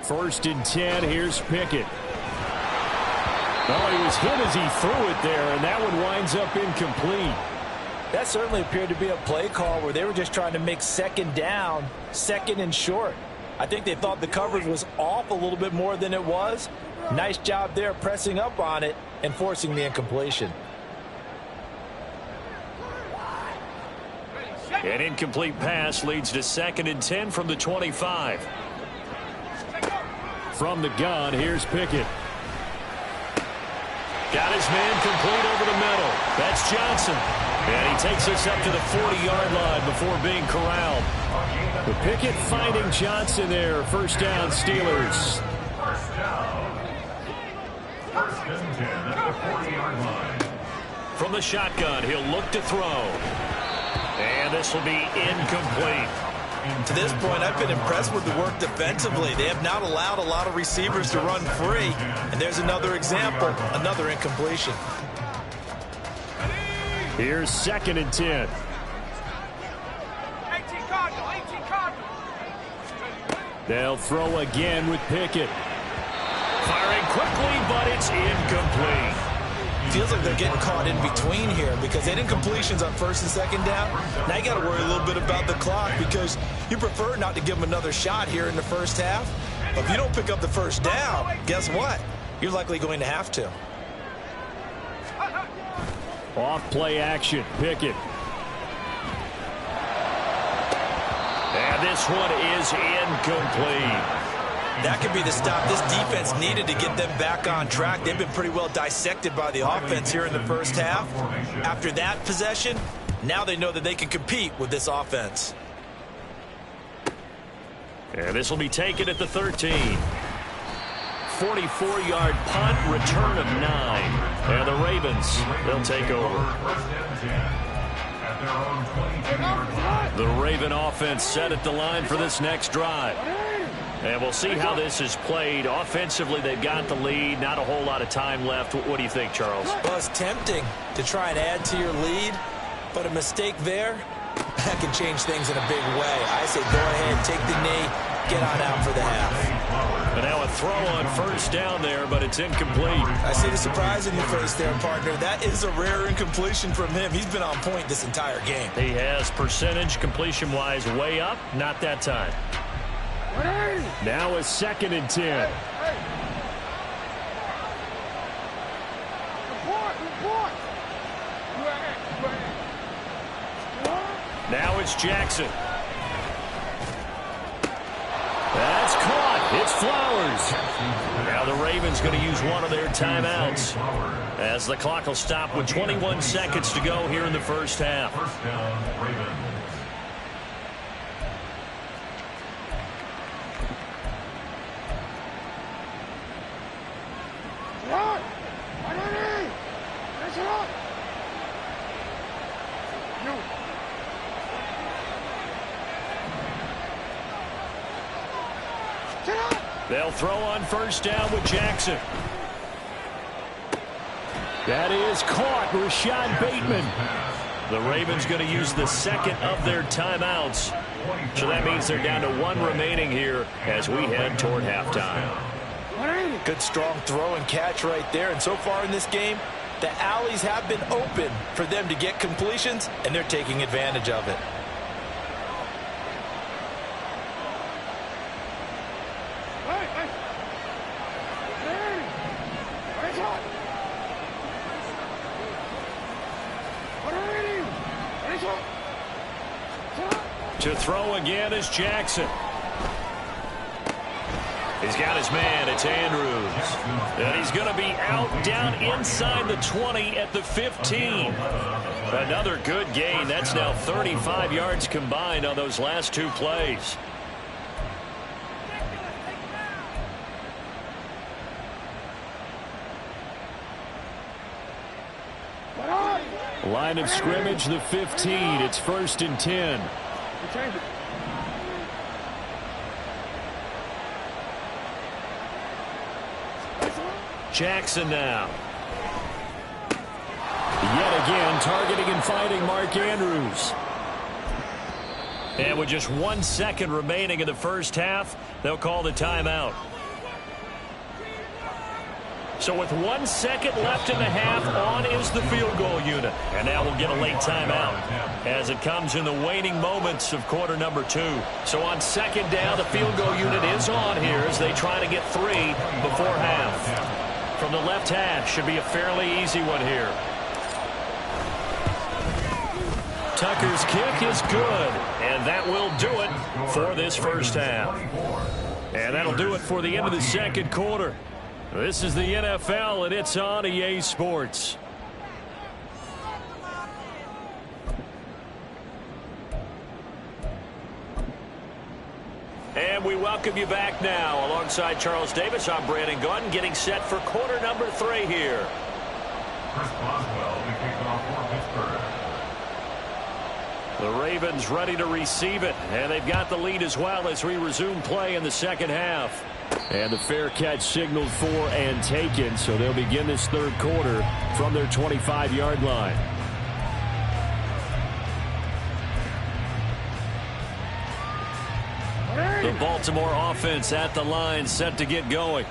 First and 10, here's Pickett. Oh, he was hit as he threw it there, and that one winds up incomplete. That certainly appeared to be a play call where they were just trying to make second down, second and short. I think they thought the coverage was off a little bit more than it was. Nice job there pressing up on it and forcing the incompletion. An incomplete pass leads to second and 10 from the 25. From the gun, here's Pickett. Got his man complete over the middle. That's Johnson. And he takes us up to the 40-yard line before being corralled. The Pickett finding Johnson there. First down, Steelers. First down. First and 10 at the 40-yard line. From the shotgun, he'll look to throw. And this will be incomplete. To this point, I've been impressed with the work defensively. They have not allowed a lot of receivers to run free. And there's another example, another incompletion. Here's second and 10. 18 Cardinal. They'll throw again with Pickett. Firing quickly, but it's incomplete. Feels like they're getting caught in between here because they had incompletions on first and second down. Now you got to worry a little bit about the clock because you prefer not to give them another shot here in the first half. But if you don't pick up the first down, guess what? You're likely going to have to. Off play action, Pickett. And this one is incomplete. That could be the stop this defense needed to get them back on track. They've been pretty well dissected by the offense here in the first half. After that possession, now they know that they can compete with this offense. And this will be taken at the 13. 44-yard punt, return of 9. And the Ravens, they'll take over. The Raven offense set at the line for this next drive. And we'll see how this is played. Offensively, they've got the lead. Not a whole lot of time left. What do you think, Charles? Well, it's tempting to try and add to your lead, but a mistake there, that can change things in a big way. I say go ahead, take the knee, get on out for the half. And now a throw on first down there, but it's incomplete. I see the surprise in your face there, partner. That is a rare incompletion from him. He's been on point this entire game. He has percentage completion-wise way up. Not that time. Now a second and 10. Now it's Jackson. That's caught. It's Flowers. Now the Ravens going to use one of their timeouts as the clock will stop with 21 seconds to go here in the first half. First down, Ravens. They'll throw on first down with Jackson. That is caught. Rashad Bateman. The Ravens going to use the second of their timeouts. So that means they're down to one remaining here as we head toward halftime. Good strong throw and catch right there. And so far in this game, the alleys have been open for them to get completions, and they're taking advantage of it. To throw again is Jackson. He's got his man. It's Andrews. And he's going to be out down inside the 20 at the 15. Another good gain. That's now 35 yards combined on those last two plays. Line of scrimmage, the 15. It's first and 10. Jackson now. Yet again, targeting and finding Mark Andrews. And with just 1 second remaining in the first half, they'll call the timeout. So with 1 second left in the half, on is the field goal unit. And now we'll get a late timeout as it comes in the waning moments of quarter number 2. So on second down, the field goal unit is on here as they try to get 3 before half. From the left hash, should be a fairly easy one here. Tucker's kick is good, and that will do it for this first half. And that'll do it for the end of the second quarter. This is the NFL, and it's on EA Sports. And we welcome you back now. Alongside Charles Davis, I'm Brandon Gaudin, getting set for quarter number 3 here. Chris Boswell, the kickoff for Pittsburgh. The Ravens ready to receive it, and they've got the lead as well as we resume play in the second half. And the fair catch signaled for and taken, so they'll begin this third quarter from their 25-yard line. The Baltimore offense at the line, set to get going.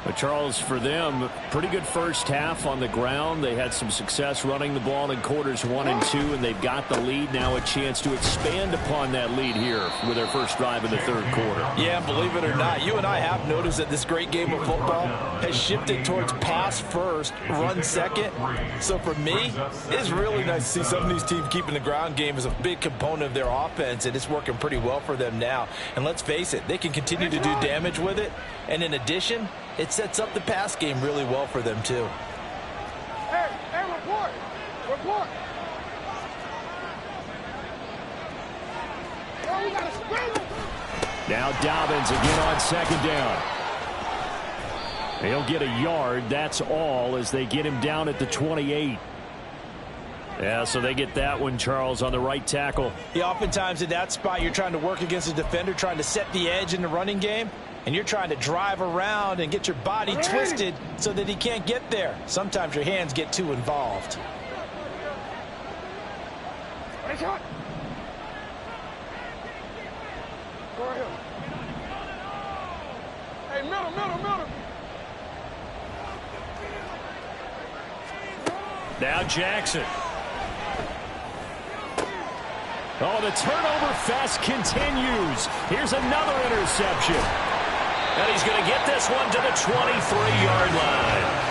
But Charles, for them, pretty good first half on the ground. They had some success running the ball in quarters 1 and 2, and they've got the lead. Now a chance to expand upon that lead here with their first drive in the third quarter. Yeah, believe it or not, you and I have noticed that this great game of football has shifted towards pass first, run second. So for me, it's really nice to see some of these teams keeping the ground game as a big component of their offense, and it's working pretty well for them now. And let's face it, they can continue to do damage with it. And in addition, it sets up the pass game really well for them, too. Hey, report! Report! Oh, we got a scramble! Now Dobbins again on second down. He'll get a yard, that's all, as they get him down at the 28. Yeah, so they get that one, Charles, on the right tackle. Yeah, oftentimes in that spot, you're trying to work against a defender, trying to set the edge in the running game, and you're trying to drive around and get your body twisted so that he can't get there. Sometimes your hands get too involved. Nice shot. Go ahead. Hey, middle. Now Jackson. Oh, the turnover fest continues. Here's another interception. And he's going to get this one to the 23-yard line.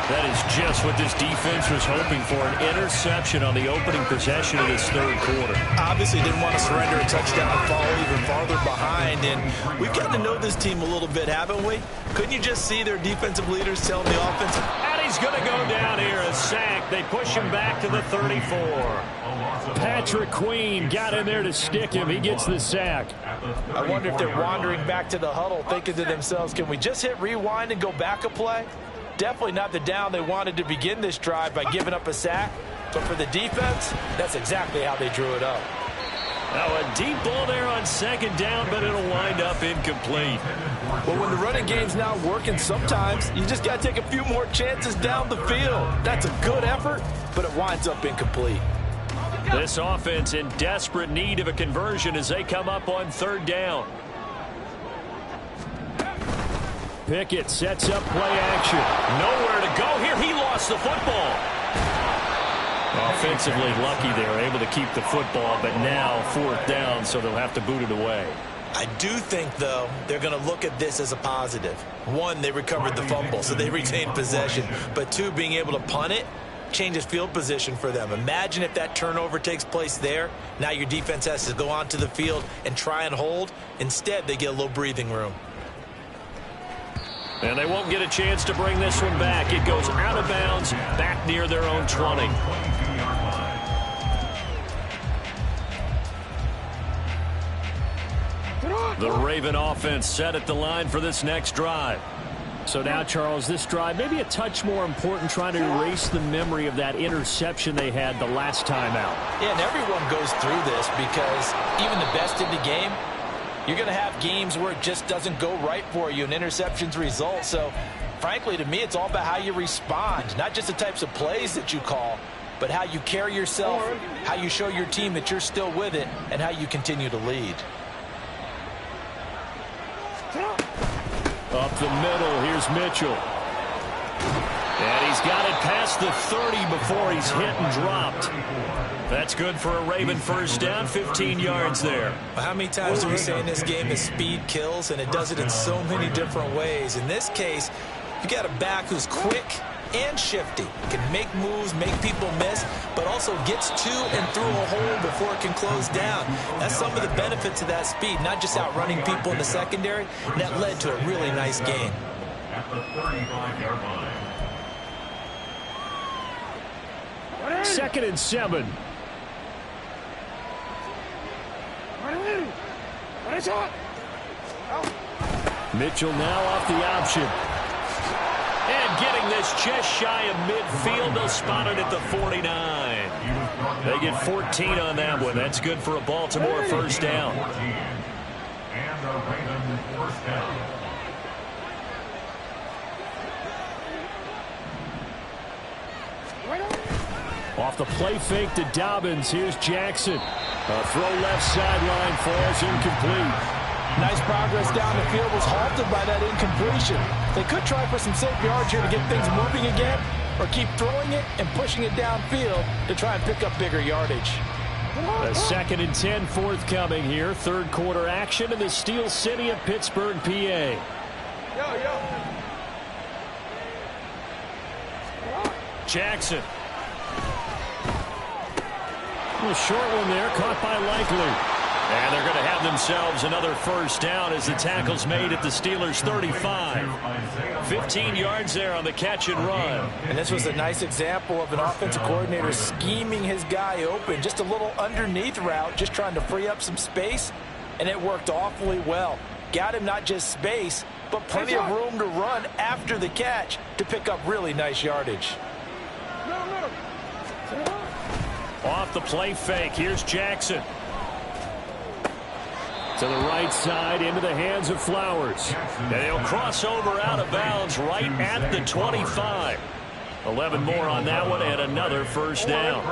That is just what this defense was hoping for, an interception on the opening possession of this third quarter. Obviously didn't want to surrender a touchdown and fall even farther behind. And we've gotten to know this team a little bit, haven't we? Couldn't you just see their defensive leaders telling the offense? And he's going to go down here, a sack. They push him back to the 34. Patrick Queen got in there to stick him. He gets the sack. I wonder if they're wandering back to the huddle thinking to themselves, can we just hit rewind and go back a play? Definitely not the down they wanted to begin this drive by giving up a sack. But for the defense, that's exactly how they drew it up. Now a deep ball there on second down, but it'll wind up incomplete. Well, when the running game's not working, sometimes you just got to take a few more chances down the field. That's a good effort, but it winds up incomplete. This offense in desperate need of a conversion as they come up on third down. Pickett sets up play action. Nowhere to go here. He lost the football. Offensively lucky they were able to keep the football, but now fourth down, so they'll have to boot it away. I do think, though, they're going to look at this as a positive. One, they recovered the fumble, so they retained possession. But two, being able to punt it changes field position for them. Imagine if that turnover takes place there. Now your defense has to go onto the field and try and hold. Instead, they get a little breathing room. And they won't get a chance to bring this one back. It goes out of bounds, back near their own 20. The Raven offense set at the line for this next drive. So now, Charles, this drive maybe a touch more important, trying to erase the memory of that interception they had the last time out. Yeah, and everyone goes through this because even the best in the game, you're going to have games where it just doesn't go right for you and interceptions result. So, frankly, to me, it's all about how you respond, not just the types of plays that you call, but how you carry yourself, how you show your team that you're still with it, and how you continue to lead. Up the middle, here's Mitchell. And he's got it past the 30 before he's hit and dropped. That's good for a Raven first down, 15 yards there. Well, how many times do we say in this game that speed kills, and it does it in so many different ways? In this case, you got a back who's quick and shifty, can make moves, make people miss, but also gets to and through a hole before it can close down. That's some of the benefits of that speed, not just outrunning people in the secondary. And that led to a really nice gain. At the 35-yard line. 2nd and 7. Mitchell now off the option. And getting this just shy of midfield. They'll spot it at the 49. They get 14 on that one. That's good for a Baltimore first down. And a Raven first down. Off the play fake to Dobbins. Here's Jackson. A throw left sideline, falls incomplete. Nice progress down the field, was halted by that incompletion. They could try for some safe yards here to get things moving again, or keep throwing it and pushing it downfield to try and pick up bigger yardage. A 2nd and 10 forthcoming here. Third quarter action in the Steel City of Pittsburgh, PA. Jackson. A short one there, caught by Likely. And they're going to have themselves another first down as the tackle's made at the Steelers' 35. 15 yards there on the catch and run. And this was a nice example of an offensive coordinator scheming his guy open. Just a little underneath route, just trying to free up some space, and it worked awfully well. Got him not just space, but plenty of room to run after the catch to pick up really nice yardage. Off the play fake, here's Jackson. To the right side, into the hands of Flowers. And he'll cross over out of bounds right at the 25. 11 more on that one and another first down.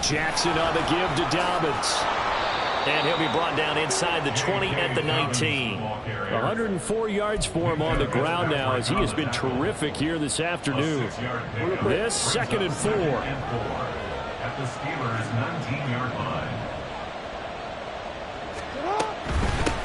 Jackson on the give to Dobbins. And he'll be brought down inside the 20 at the 19. 104 yards for him on the ground now as he has been terrific here this afternoon. This 2nd and 4. At the Steelers' 19-yard line.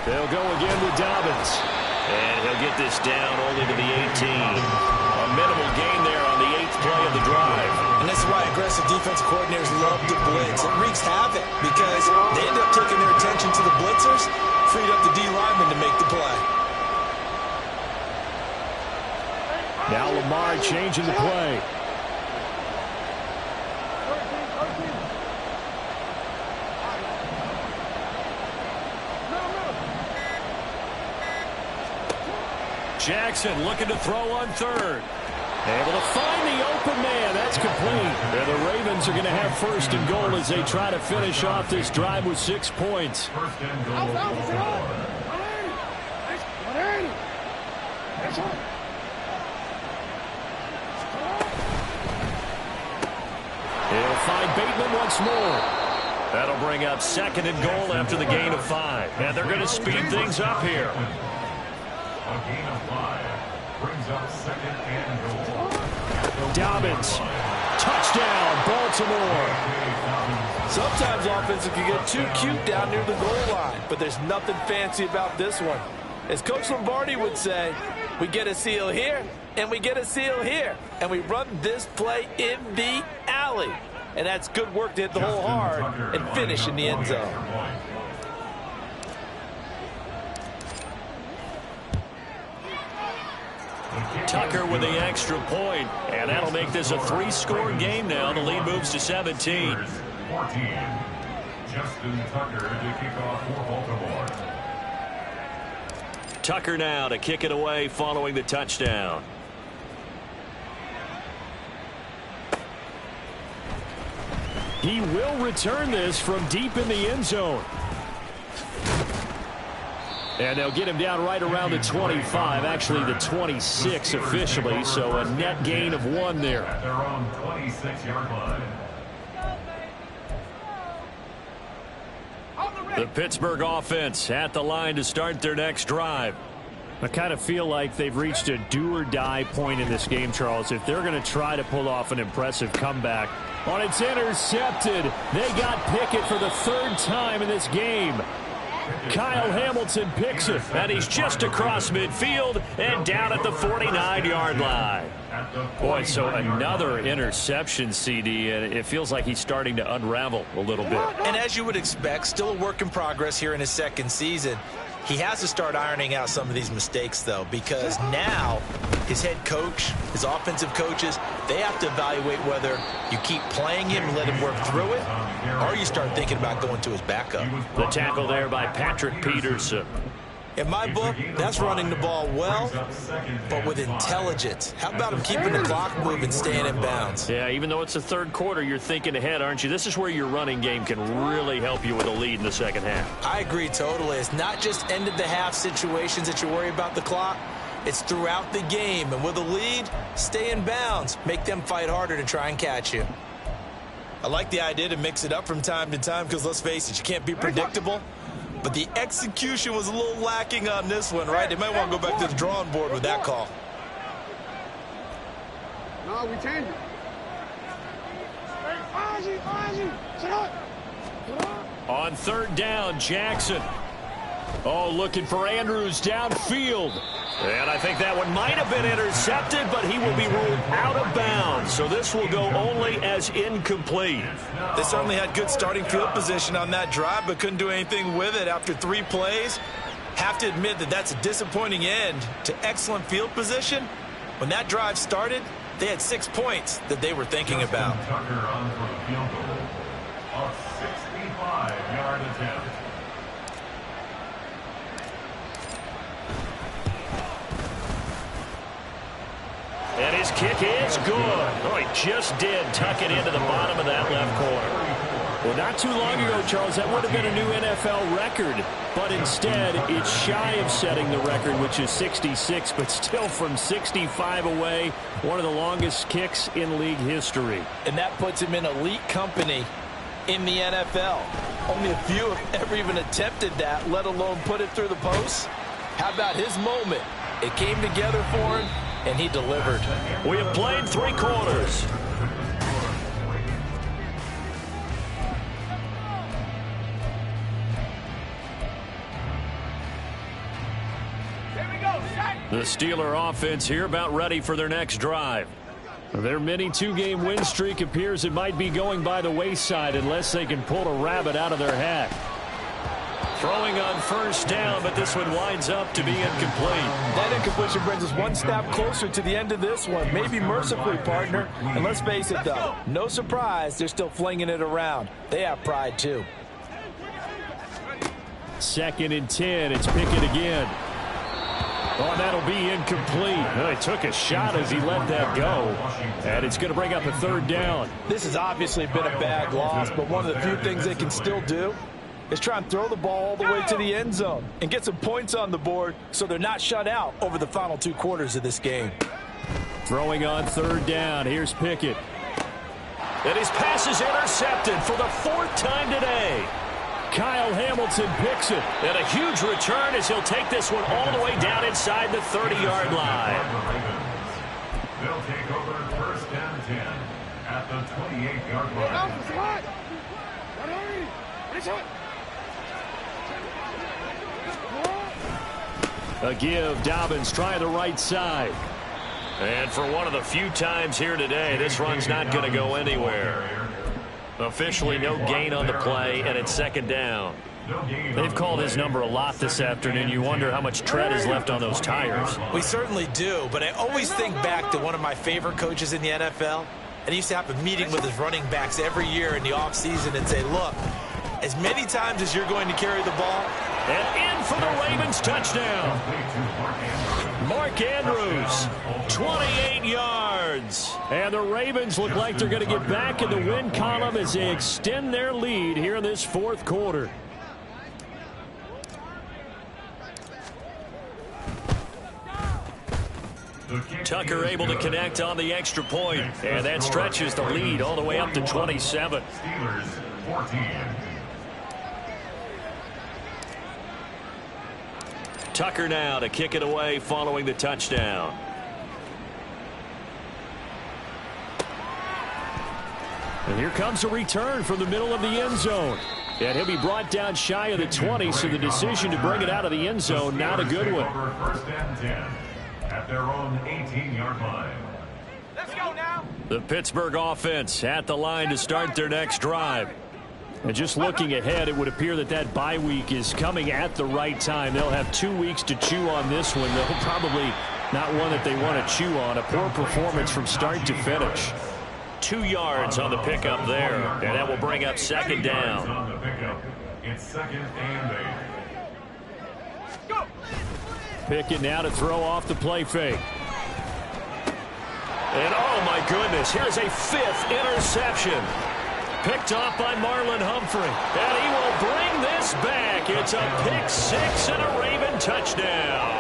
They'll go again with Dobbins. And he'll get this down only to the 18. A minimal gain there on the 8th play of the drive. And this is why aggressive defensive coordinators love to blitz. It wreaks havoc because they end up taking their attention to the blitzers, freed up the D lineman to make the play. Now Lamar changing the play. Jackson looking to throw on 3rd. Able to find the open man. That's complete. And the Ravens are going to have 1st and goal as they try to finish off this drive with 6 points. 1st and goal. He'll find Bateman once more. That'll bring up 2nd and goal after the gain of 5. And they're going to speed things up here. A gain of 5 brings up 2nd and goal. Dobbins. Touchdown, Baltimore. Sometimes offenses can get too cute down near the goal line, but there's nothing fancy about this one. As Coach Lombardi would say, we get a seal here, and we get a seal here, and we run this play in the alley. And that's good work to hit the hole hard and finish in the end zone. Tucker with the extra point, and that'll make this a 3-score game now. The lead moves to 17. 14. Justin Tucker to kick off for Baltimore. Tucker now to kick it away following the touchdown. He will return this from deep in the end zone. And they'll get him down right around the 25, actually the 26 officially, so a net gain of 1 there. At their own 26-yard line. The Pittsburgh offense at the line to start their next drive. I kind of feel like they've reached a do-or-die point in this game, Charles. If they're going to try to pull off an impressive comeback. On it's intercepted. They got Pickett for the third time in this game. Kyle Hamilton picks it. And he's just across midfield and down at the 49-yard line. Boy, so another interception, CD, and it feels like he's starting to unravel a little bit. And as you would expect, still a work in progress here in his second season. He has to start ironing out some of these mistakes, though, because now his head coach, his offensive coaches, they have to evaluate whether you keep playing him and let him work through it, or you start thinking about going to his backup. The tackle there by Patrick Peterson. In my book, that's running the ball well, but with intelligence. How about him keeping the clock moving, staying in bounds? Yeah, even though it's the third quarter, you're thinking ahead, aren't you? This is where your running game can really help you with a lead in the second half. I agree totally. It's not just end-of-the-half situations that you worry about the clock. It's throughout the game. And with a lead, stay in bounds. Make them fight harder to try and catch you. I like the idea to mix it up from time to time because, let's face it, you can't be predictable. But the execution was a little lacking on this one, right? They might want to go back to the drawing board with that call. No, we changed it. Hey, Ozzie, sit up. On third down, Jackson. Oh, looking for Andrews downfield. And I think that one might have been intercepted, but he will be ruled out of bounds. So this will go only as incomplete. They certainly had good starting field position on that drive, but couldn't do anything with it after 3 plays. Have to admit that that's a disappointing end to excellent field position. When that drive started, they had 6 points that they were thinking about. Tucker on for the field goal. A 65-yard attempt. And his kick is good. Oh, he just did tuck it into the bottom of that left corner. Well, not too long ago, Charles, that would have been a new NFL record. But instead, it's shy of setting the record, which is 66, but still from 65 away, one of the longest kicks in league history. And that puts him in elite company in the NFL. Only a few have ever even attempted that, let alone put it through the post. How about his moment? It came together for him, and he delivered. We have played 3 quarters. The Steeler offense here about ready for their next drive. Their mini 2-game win streak appears it might be going by the wayside unless they can pull a rabbit out of their hat. Throwing on first down, but this one winds up to be incomplete. That incompletion brings us one step closer to the end of this one. Maybe mercifully, partner. And let's face it, though, no surprise, they're still flinging it around. They have pride, too. 2nd and 10. It's Pickett again. Oh, that'll be incomplete. Well, he took a shot as he let that go. And it's going to bring up a 3rd down. This has obviously been a bad loss, but one of the few things they can still do is try and throw the ball all the way to the end zone and get some points on the board so they're not shut out over the final 2 quarters of this game. Throwing on 3rd down. Here's Pickett. And his pass is intercepted for the 4th time today. Kyle Hamilton picks it. And a huge return as he'll take this one all the way down inside the 30-yard line. They'll take over 1st and 10 at the 28-yard line. A give. Dobbins trying the right side. And for one of the few times here today, this run's not going to go anywhere. Officially no gain on the play, and it's 2nd down. They've called his number a lot this afternoon. You wonder how much tread is left on those tires. We certainly do, but I always think back to one of my favorite coaches in the NFL, and he used to have a meeting with his running backs every year in the offseason and say, look, as many times as you're going to carry the ball. And in for the Ravens touchdown. Mark Andrews, 28 yards. And the Ravens look like they're going to get back in the win column as they extend their lead here in this 4th quarter. Tucker able to connect on the extra point, and that stretches the lead all the way up to 27. Steelers 14. Tucker now to kick it away following the touchdown. And here comes a return from the middle of the end zone. And he'll be brought down shy of the 20, so the decision to bring it out of the end zone, not a good one. First and 10 at their own 18-yard line. Let's go now. The Pittsburgh offense at the line to start their next drive. And just looking ahead, it would appear that that bye week is coming at the right time. They'll have 2 weeks to chew on this one. They'll probably not one that they want to chew on. A poor performance from start to finish. 2 yards on the pickup there, and that will bring up second down. On the pickup, it's second and 8. Pickett now to throw off the play fake. And oh my goodness, here's a 5th interception. Picked off by Marlon Humphrey. And he will bring this back. It's a pick 6 and a Raven touchdown.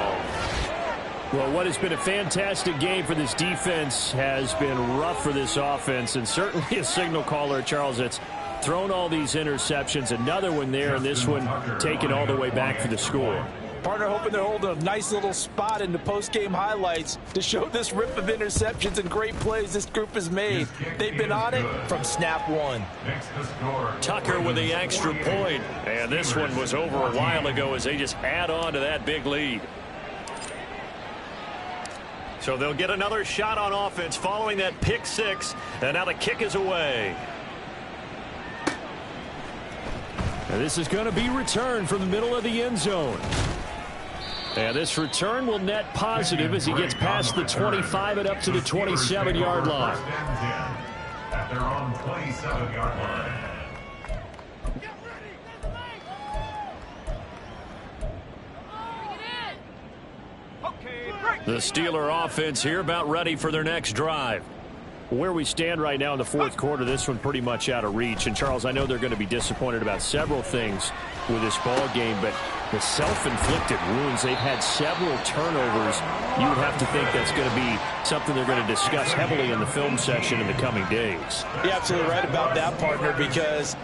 Well, what has been a fantastic game for this defense has been rough for this offense, and certainly a signal caller, Charles, that's thrown all these interceptions. Another one there, and this one taken all the way back for the score. Partner hoping they're holding a nice little spot in the post-game highlights to show this rip of interceptions and great plays this group has made. They've been on it from snap one. Tucker with the extra point, and this one was over a while ago as they just add on to that big lead. So they'll get another shot on offense following that pick 6, and now the kick is away. And this is going to be returned from the middle of the end zone. And this return will net positive as he gets past the 25 and up to the 27-yard line. At their own 27-yard line. The Steeler offense here about ready for their next drive. Where we stand right now in the fourth quarter, this one pretty much out of reach. And, Charles, I know they're going to be disappointed about several things with this ball game, but the self-inflicted wounds, they've had several turnovers. You would have to think that's going to be something they're going to discuss heavily in the film section in the coming days. You're absolutely right about that, partner, because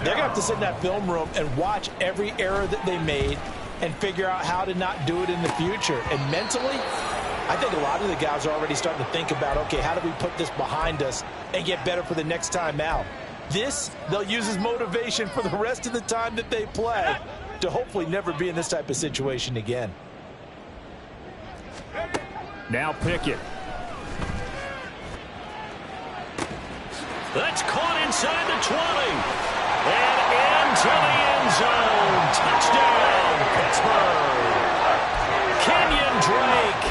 they're going to have to sit in that film room and watch every error that they made and figure out how to not do it in the future. And mentally, I think a lot of the guys are already starting to think about, okay, how do we put this behind us and get better for the next time out? This, they'll use as motivation for the rest of the time that they play to hopefully never be in this type of situation again. Now Pickett. That's caught inside the 20. And into the end zone. Touchdown, Pittsburgh. Kenyon Drake,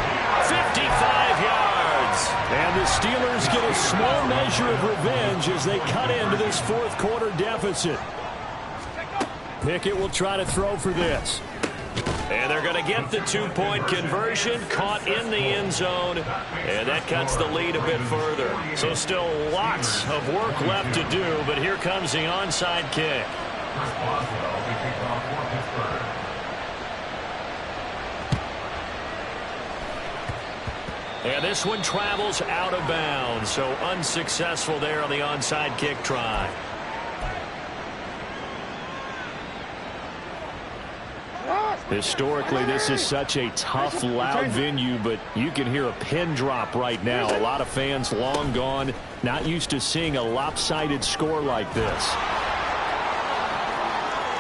55 yards. And the Steelers get a small measure of revenge as they cut into this fourth quarter deficit. Pickett will try to throw for this. And they're going to get the 2-point conversion, caught in the end zone, and that cuts the lead a bit further. So still lots of work left to do, but here comes the onside kick. And this one travels out of bounds, so unsuccessful there on the onside kick try. Historically, this is such a tough, loud venue, but you can hear a pin drop right now. A lot of fans long gone, not used to seeing a lopsided score like this.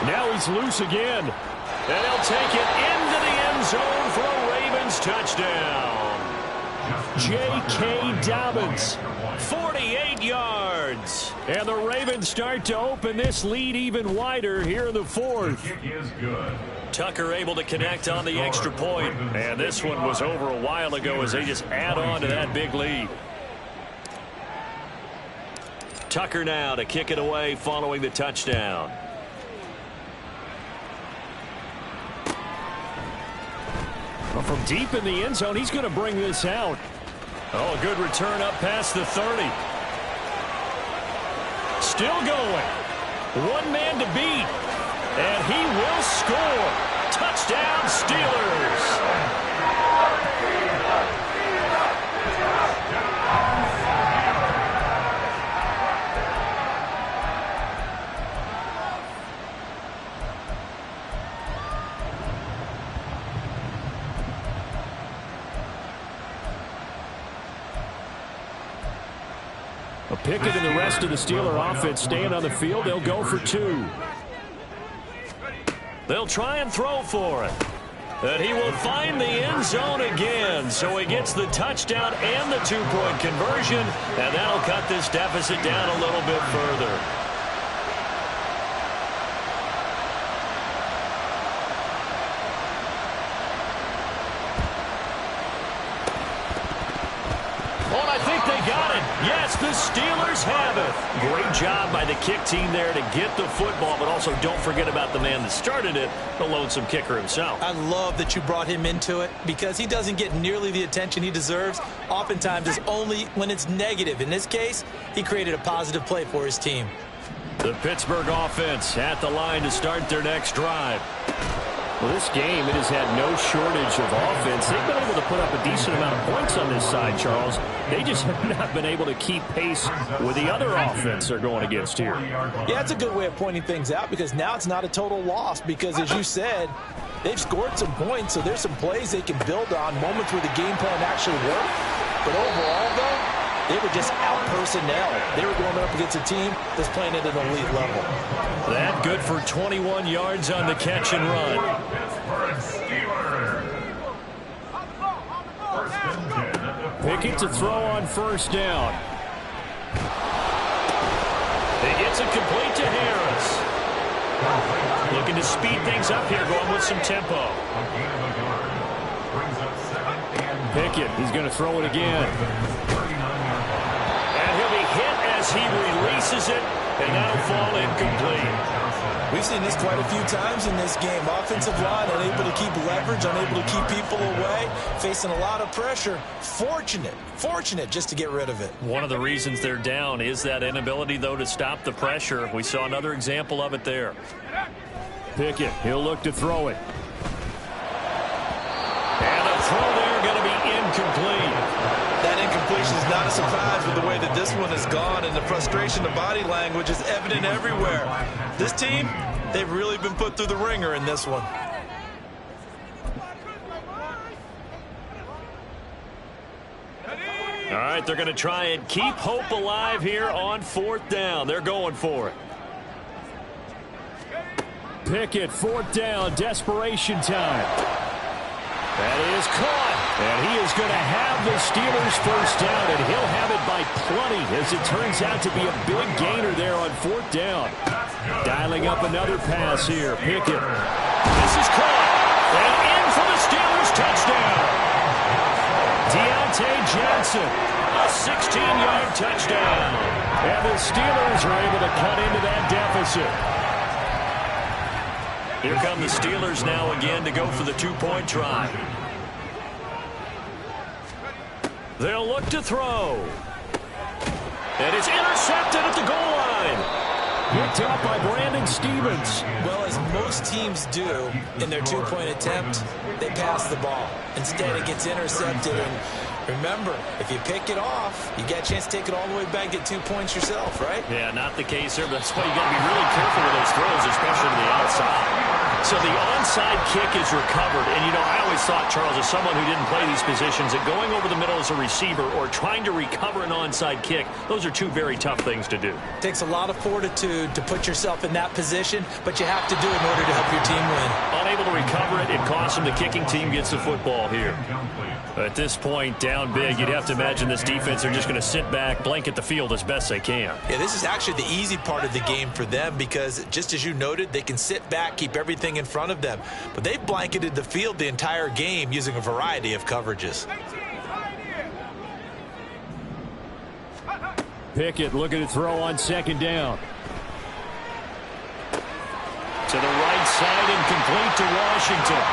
Now he's loose again. And he'll take it into the end zone for a Ravens touchdown. J.K. Dobbins. 48 yards. And the Ravens start to open this lead even wider here in the fourth. The kick is good. Tucker able to connect on the extra point. And this one was over a while ago as they just add on to that big lead. Tucker now to kick it away following the touchdown. Well, from deep in the end zone, he's going to bring this out. Oh, a good return up past the 30. Still going. One man to beat. And he will score. Touchdown, Steelers. Pickett and the rest of the Steeler offense staying on the field. They'll go for 2. They'll try and throw for it. And he will find the end zone again. So he gets the touchdown and the 2-point conversion. And that'll cut this deficit down a little bit further. Yes, the Steelers have it. Great job by the kick team there to get the football, but also don't forget about the man that started it, the lonesome kicker himself. I love that you brought him into it because he doesn't get nearly the attention he deserves. Oftentimes it's only when it's negative. In this case, he created a positive play for his team. The Pittsburgh offense at the line to start their next drive. Well, this game, it has had no shortage of offense. They've been able to put up a decent amount of points on this side, Charles. They just have not been able to keep pace with the other offense they're going against here. Yeah, it's a good way of pointing things out because now it's not a total loss because, as you said, they've scored some points, so there's some plays they can build on, moments where the game plan actually worked. But overall, though, they were just out-personnel. They were going up against a team that's playing at an elite level. That good for 21 yards on the catch and run. Pickett to throw on first down. He gets it complete to Harris. Looking to speed things up here, going with some tempo. Pickett, he's going to throw it again. As he releases it, and that'll fall incomplete. We've seen this quite a few times in this game. Offensive line unable to keep leverage, unable to keep people away, facing a lot of pressure. Fortunate just to get rid of it. One of the reasons they're down is that inability, though, to stop the pressure. We saw another example of it there. Pickett, he'll look to throw it. And the throw there going to be incomplete. That incompletion is not a surprise with the way that this one has gone, and the frustration, the body language is evident everywhere. This team, they've really been put through the ringer in this one. All right, they're going to try and keep hope alive here on 4th down. They're going for it. Pickett, 4th down, desperation time. That is caught. And he is going to have the Steelers first down, and he'll have it by plenty as it turns out to be a big gainer there on 4th down. Dialing up another pass here. Pickett. This is caught. And in for the Steelers touchdown. Deontay Johnson, a 16-yard touchdown. And the Steelers are able to cut into that deficit. Here come the Steelers now again to go for the 2-point try. They'll look to throw. And it's intercepted at the goal line. Picked up by Brandon Stephens. Well, as most teams do in their 2-point attempt, they pass the ball. Instead, it gets intercepted. And remember, if you pick it off, you get a chance to take it all the way back, get 2 points yourself, right? Yeah, not the case here, but that's why you got to be really careful with those throws, especially to the outside. So the onside kick is recovered. And, you know, I always thought, Charles, as someone who didn't play these positions, that going over the middle as a receiver or trying to recover an onside kick, those are two very tough things to do. It takes a lot of fortitude to put yourself in that position, but you have to do it in order to help your team win. Unable to recover it, it costs them. The kicking team gets the football here. At this point, down big, you'd have to imagine this defense are just going to sit back, blanket the field as best they can. Yeah, this is actually the easy part of the game for them because, just as you noted, they can sit back, keep everything in front of them. But they've blanketed the field the entire game using a variety of coverages. Pickett looking to throw on 2nd down. To the right side and complete to Washington.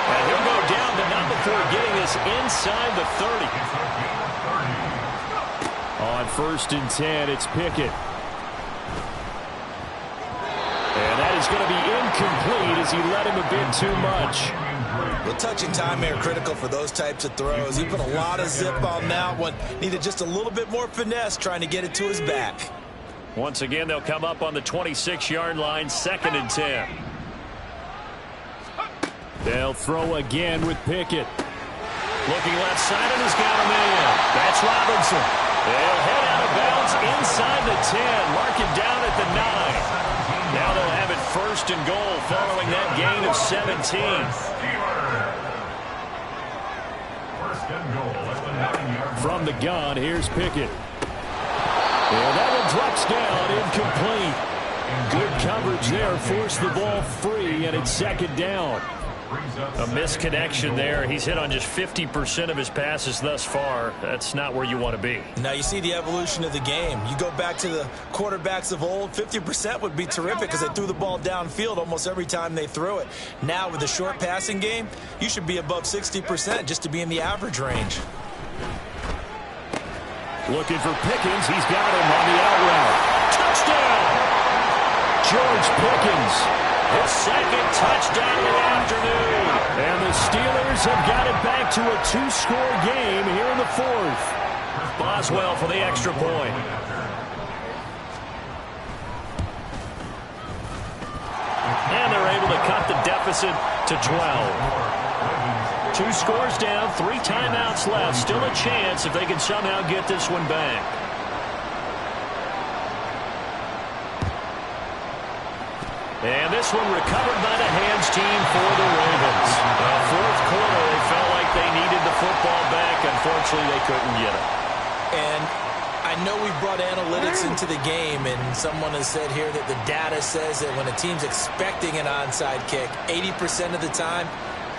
And he'll go down, but not before getting this inside the 30. On 1st and 10, it's Pickett. And that is going to be incomplete as he let him a bit too much. Well, touching time here critical for those types of throws. He put a lot of zip on that one. Needed just a little bit more finesse trying to get it to his back. Once again, they'll come up on the 26-yard line, 2nd and 10. They'll throw again with Pickett. Looking left side, and he's got him in. That's Robinson. They'll head out of bounds inside the 10. Mark it down at the 9. Now they'll have it first and goal following that gain of 17. First and goal at the 9-yard line. From the gun, here's Pickett. And that one drops down, incomplete. Good coverage there, forced the ball free, and it's second down. A misconnection there. He's hit on just 50% of his passes thus far. That's not where you want to be. Now you see the evolution of the game. You go back to the quarterbacks of old, 50% would be terrific because they threw the ball downfield almost every time they threw it. Now with the short passing game, you should be above 60% just to be in the average range. Looking for Pickens. He's got him on the out route. Touchdown! George Pickens. His second touchdown of the afternoon. And the Steelers have got it back to a 2-score game here in the fourth. Boswell for the extra point. And they're able to cut the deficit to 12. 2 scores down, 3 timeouts left. Still a chance if they can somehow get this one back. And this one recovered by the hands team for the Ravens. Fourth quarter, they felt like they needed the football back. Unfortunately, they couldn't get it. And I know we brought analytics into the game, and someone has said here that the data says that when a team's expecting an onside kick, 80% of the time,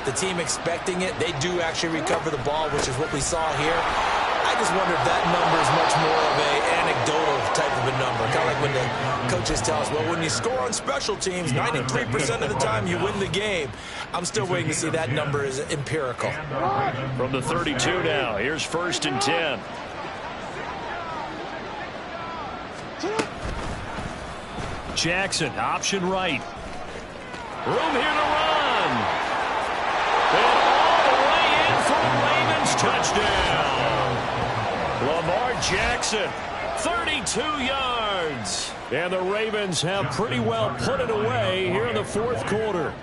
the team expecting it, they do actually recover the ball, which is what we saw here. I just wonder if that number is much more of an anecdotal type of a number. Kind of like when the coaches tell us, well, when you score on special teams, 93% of the time you win the game. I'm still waiting to see that number is empirical. From the 32 now, here's first and 10. Jackson, option right. Room here to run. And all the way in for a Ravens touchdown. Lamar Jackson, 32 yards. And the Ravens have pretty well put it away here in the fourth quarter.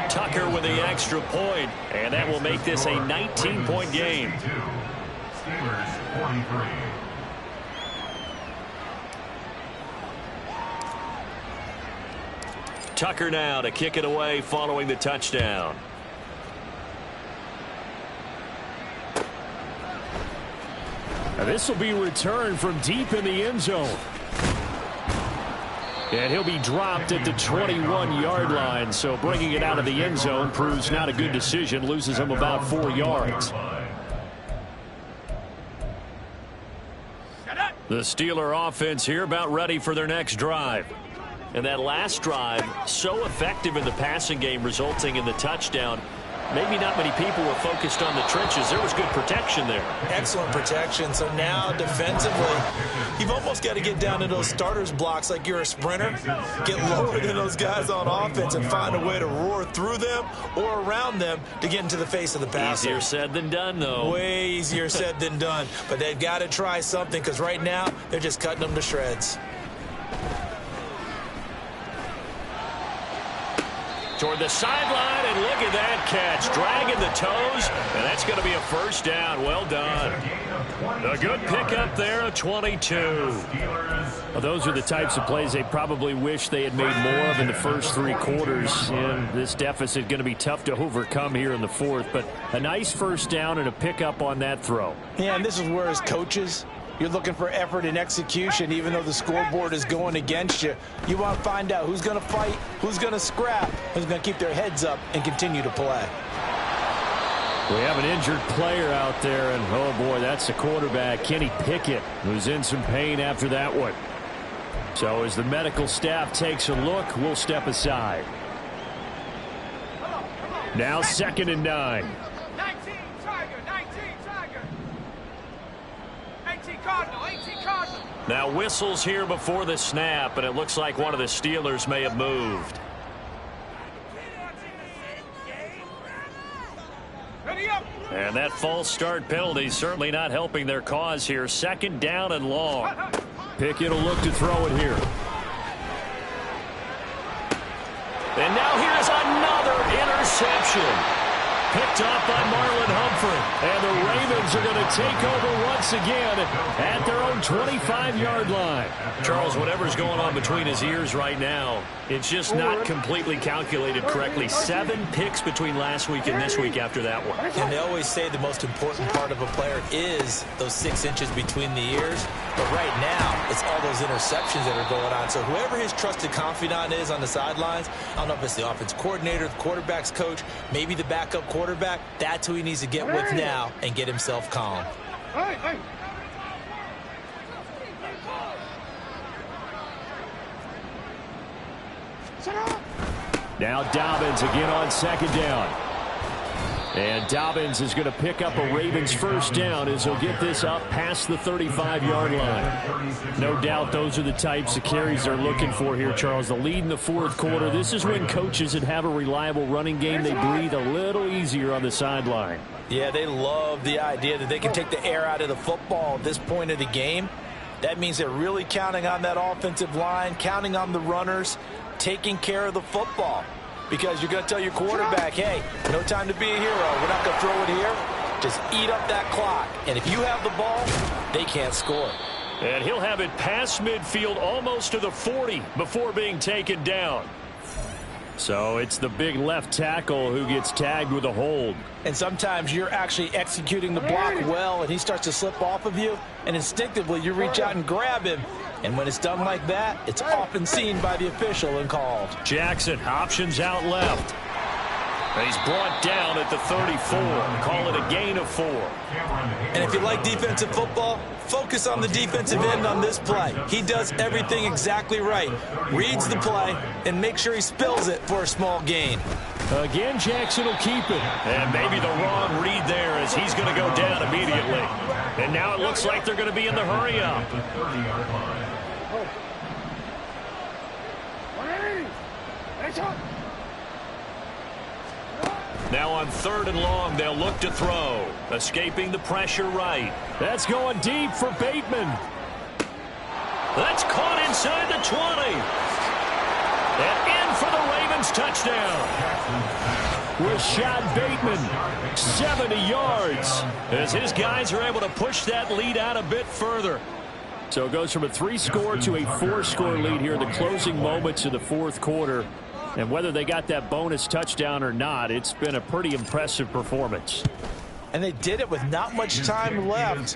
Tucker with the extra point, and that will make this a 19-point game. Steelers 43. Tucker now to kick it away following the touchdown. Now this will be returned from deep in the end zone. And he'll be dropped at the 21-yard line, so bringing it out of the end zone proves not a good decision, loses him about 4 yards. The Steeler offense here about ready for their next drive. And that last drive, so effective in the passing game, resulting in the touchdown. Maybe not many people were focused on the trenches. There was good protection there. Excellent protection. So now defensively, you've almost got to get down to those starters blocks like you're a sprinter. Get lower than those guys on offense and find a way to roar through them or around them to get into the face of the passer. Easier said than done, though. Way easier said than done. But they've got to try something because right now they're just cutting them to shreds. Toward the sideline, and look at that catch. Dragging the toes, and that's going to be a first down. Well done. A good pickup there at 22. Well, those are the types of plays they probably wish they had made more of in the first 3 quarters. And this deficit going to be tough to overcome here in the fourth. But a nice first down and a pickup on that throw. Yeah, and this is where as coaches, you're looking for effort and execution. Even though the scoreboard is going against you, you want to find out who's going to fight, who's going to scrap, who's going to keep their heads up and continue to play. We have an injured player out there, and oh boy, that's the quarterback, Kenny Pickett, who's in some pain after that one. So as the medical staff takes a look, we'll step aside. Now 2nd and 9. 19 Tiger, 19 Tiger. 18 Cardinal, 18 Cardinal. Now whistles here before the snap, and it looks like one of the Steelers may have moved. Ready up. And that false start penalty certainly not helping their cause here. 2nd down and long. Pickett will look to throw it here. And now here's another interception. picked off by Marlon Humphrey. And the Ravens are going to take over once again at their own 25-yard line. Charles, whatever's going on between his ears right now, it's just not completely calculated correctly. 7 picks between last week and this week after that one. And they always say the most important part of a player is those 6 inches between the ears. But right now, it's all those interceptions that are going on. So whoever his trusted confidant is on the sidelines, I don't know if it's the offense coordinator, the quarterback's coach, maybe the backup quarterback, that's who he needs to get with now and get himself calm. Hey. Now Dobbins again on second down. And Dobbins is going to pick up a Ravens first down as he'll get this up past the 35-yard line. No doubt those are the types of carries they're looking for here, Charles. The lead in the fourth quarter. This is when coaches that have a reliable running game, they breathe a little easier on the sideline. Yeah, they love the idea that they can take the air out of the football at this point of the game. That means they're really counting on that offensive line, counting on the runners, taking care of the football. Because you're going to tell your quarterback, hey, no time to be a hero. We're not going to throw it here. Just eat up that clock. And if you have the ball, they can't score. And he'll have it past midfield almost to the 40 before being taken down. So it's the big left tackle who gets tagged with a hold. And sometimes you're actually executing the block well, and he starts to slip off of you, and instinctively you reach out and grab him. And when it's done like that, it's often seen by the official and called. Jackson options out left. He's brought down at the 34. Call it a gain of 4. And if you like defensive football, focus on the defensive end on this play. He does everything exactly right. Reads the play and make sure he spills it for a small gain. Again, Jackson will keep it. And maybe the wrong read there as he's going to go down immediately. And now it looks like they're going to be in the hurry up. Now on 3rd and long, they'll look to throw. Escaping the pressure right. That's going deep for Bateman. That's caught inside the 20. And in for the Ravens touchdown. Rashad Bateman, 70 yards. As his guys are able to push that lead out a bit further. So it goes from a 3-score to a 4-score lead here in the closing moments of the fourth quarter. And whether they got that bonus touchdown or not, it's been a pretty impressive performance. And they did it with not much time left.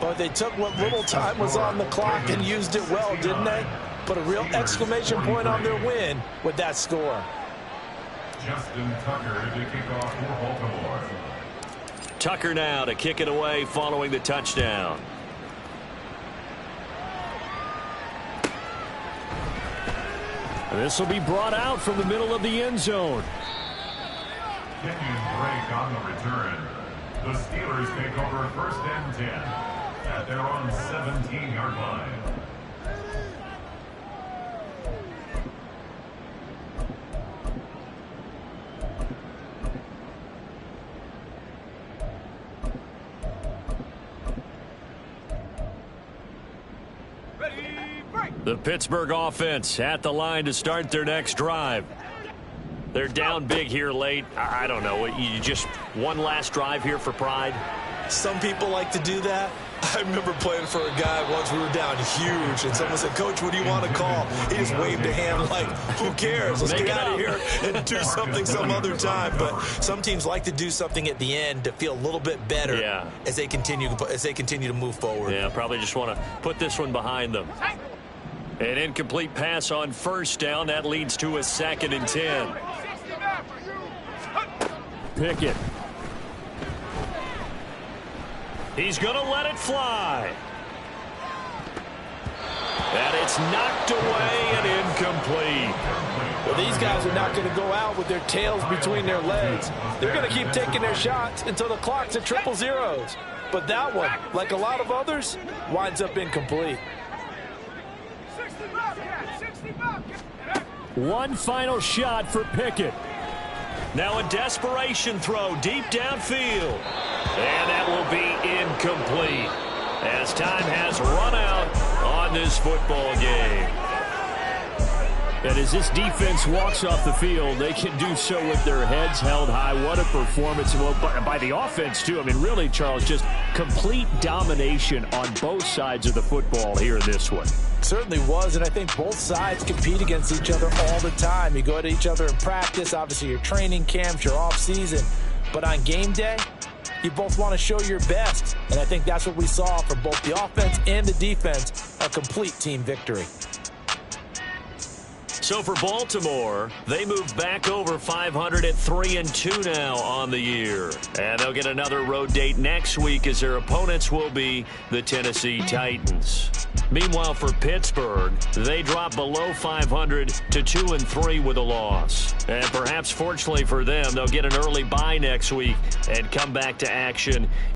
But they took what little time was on the clock and used it well, didn't they? Put a real exclamation point on their win with that score. Justin Tucker to kick off for Baltimore. Tucker now to kick it away following the touchdown. This will be brought out from the middle of the end zone. Kenyon Drake on the return. The Steelers take over 1st and 10 at their own 17-yard line. The Pittsburgh offense at the line to start their next drive. They're down big here late. I don't know. You just one last drive here for pride? Some people like to do that. I remember playing for a guy once. We were down huge, and someone said, "Coach, what do you want to call?" He just waved a hand like, who cares? Let's get out of here and do something some other time. But some teams like to do something at the end to feel a little bit better as they continue to move forward. Yeah, probably just want to put this one behind them. An incomplete pass on 1st down. That leads to a 2nd and 10. Pickett. He's going to let it fly. And it's knocked away and incomplete. Well, these guys are not going to go out with their tails between their legs. They're going to keep taking their shots until the clock's at 000. But that one, like a lot of others, winds up incomplete. One final shot for Pickett. Now a desperation throw deep downfield. And that will be incomplete as time has run out on this football game. And as this defense walks off the field, they can do so with their heads held high. What a performance. Well, by the offense, too. I mean, really, Charles, just complete domination on both sides of the football here in this one. Certainly was, and I think both sides compete against each other all the time. You go at each other in practice, obviously your training camps, your off-season. But on game day, you both want to show your best. And I think that's what we saw from both the offense and the defense, a complete team victory. So for Baltimore, they move back over 500 at 3-2 now on the year. And they'll get another road date next week as their opponents will be the Tennessee Titans. Meanwhile, for Pittsburgh, they drop below 500 to 2-3 with a loss. And perhaps fortunately for them, they'll get an early bye next week and come back to action